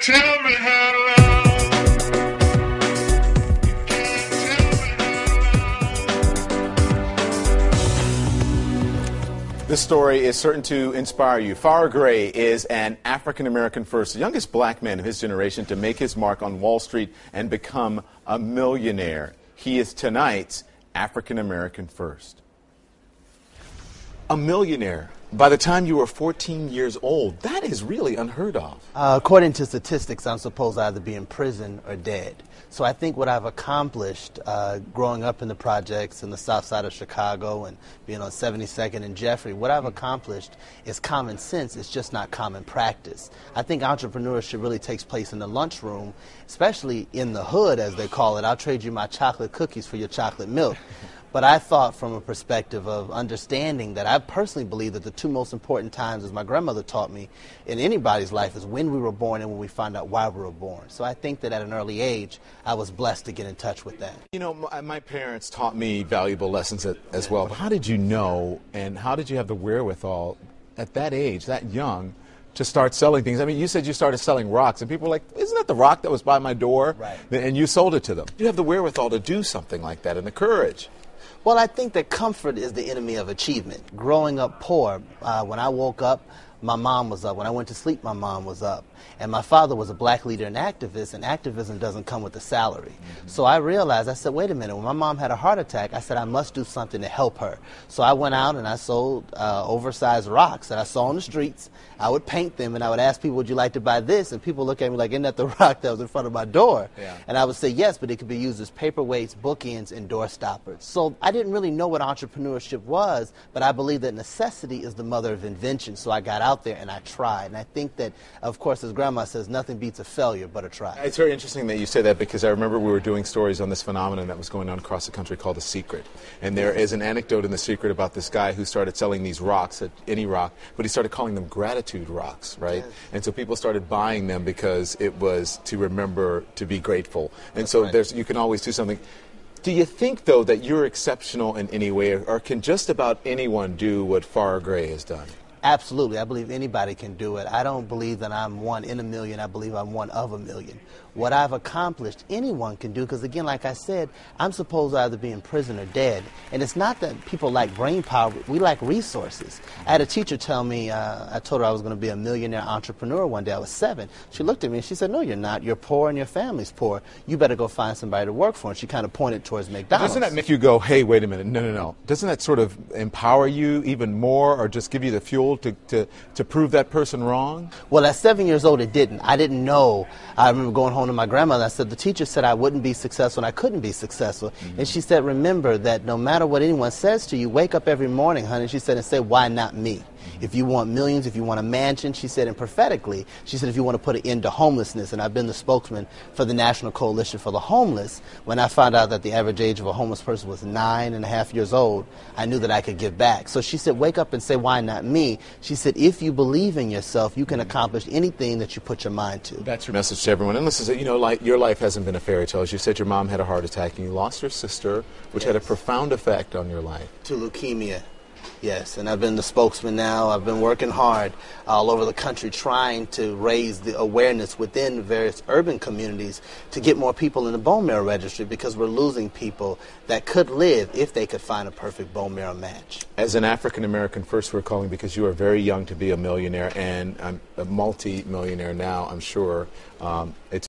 tell me how to love. This story is certain to inspire you. Farrah Gray is an African-American first, the youngest black man of his generation to make his mark on Wall Street and become a millionaire. He is tonight's African-American first. A millionaire. By the time you were 14 years old, that is really unheard of. According to statistics, I'm supposed to either be in prison or dead. So I think what I've accomplished growing up in the projects in the south side of Chicago and being on 72nd and Jeffrey, what I've accomplished is common sense. It's just not common practice. I think entrepreneurship really takes place in the lunchroom, especially in the hood, as they call it. I'll trade you my chocolate cookies for your chocolate milk. But I thought from a perspective of understanding that I personally believe that the two most important times, as my grandmother taught me, in anybody's life is when we were born and when we find out why we were born. So I think that at an early age, I was blessed to get in touch with that. You know, my parents taught me valuable lessons as well. But how did you know and how did you have the wherewithal at that age, that young, to start selling things? I mean, you said you started selling rocks, and people were like, isn't that the rock that was by my door? Right. And you sold it to them. You have the wherewithal to do something like that and the courage. Well, I think that comfort is the enemy of achievement. Growing up poor, when I woke up, my mom was up. When I went to sleep, my mom was up. And my father was a black leader and activist, and activism doesn't come with a salary. So I realized, I said, wait a minute, when my mom had a heart attack, I said, I must do something to help her. So I went out and I sold oversized rocks that I saw on the streets. I would paint them and I would ask people, would you like to buy this? And people look at me like, isn't that the rock that was in front of my door? Yeah. And I would say yes, but it could be used as paperweights, bookends, and door stoppers. So I didn't really know what entrepreneurship was, but I believe that necessity is the mother of invention. So I got out there and I tried. And I think that, of course, as Grandma says, nothing beats a failure but a try. It's very interesting that you say that, because I remember we were doing stories on this phenomenon that was going on across the country called The Secret. And there is an anecdote in The Secret about this guy who started selling these rocks, any rock, but he started calling them gratitude rocks, right? Yes. And so people started buying them because it was to remember to be grateful. And so right. You can always do something. Do you think, though, that you're exceptional in any way, or can just about anyone do what Farrah Gray has done? Absolutely. I believe anybody can do it. I don't believe that I'm one in a million. I believe I'm one of a million. What I've accomplished, anyone can do, because, again, like I said, I'm supposed to either be in prison or dead. And it's not that people lack brain power. We lack resources. I had a teacher tell me, I told her I was going to be a millionaire entrepreneur one day. I was 7. She looked at me and she said, no, you're not. You're poor and your family's poor. You better go find somebody to work for. And she kind of pointed towards McDonald's. Doesn't that make you go, hey, wait a minute, no. Doesn't that sort of empower you even more, or just give you the fuel to prove that person wrong? Well, at 7 years old, it didn't. I didn't know. I remember going home to my grandmother. I said, the teacher said I wouldn't be successful and I couldn't be successful. And she said, remember that no matter what anyone says to you, wake up every morning, honey, she said, and say, why not me? If you want millions, if you want a mansion, she said, and prophetically, she said, if you want to put an end to homelessness, and I've been the spokesman for the National Coalition for the Homeless, when I found out that the average age of a homeless person was 9.5 years old, I knew that I could give back. So she said, wake up and say, why not me? She said, if you believe in yourself, you can accomplish anything that you put your mind to. That's your message to everyone. And listen, you know, like, your life hasn't been a fairy tale. As you said, your mom had a heart attack and you lost your sister, which had a profound effect on your life. To leukemia. Yes, and I've been the spokesman now. I've been working hard all over the country trying to raise the awareness within various urban communities to get more people in the bone marrow registry, because we're losing people that could live if they could find a perfect bone marrow match. As an African-American first, we're calling because you are very young to be a millionaire, and a multi-millionaire now, I'm sure. It's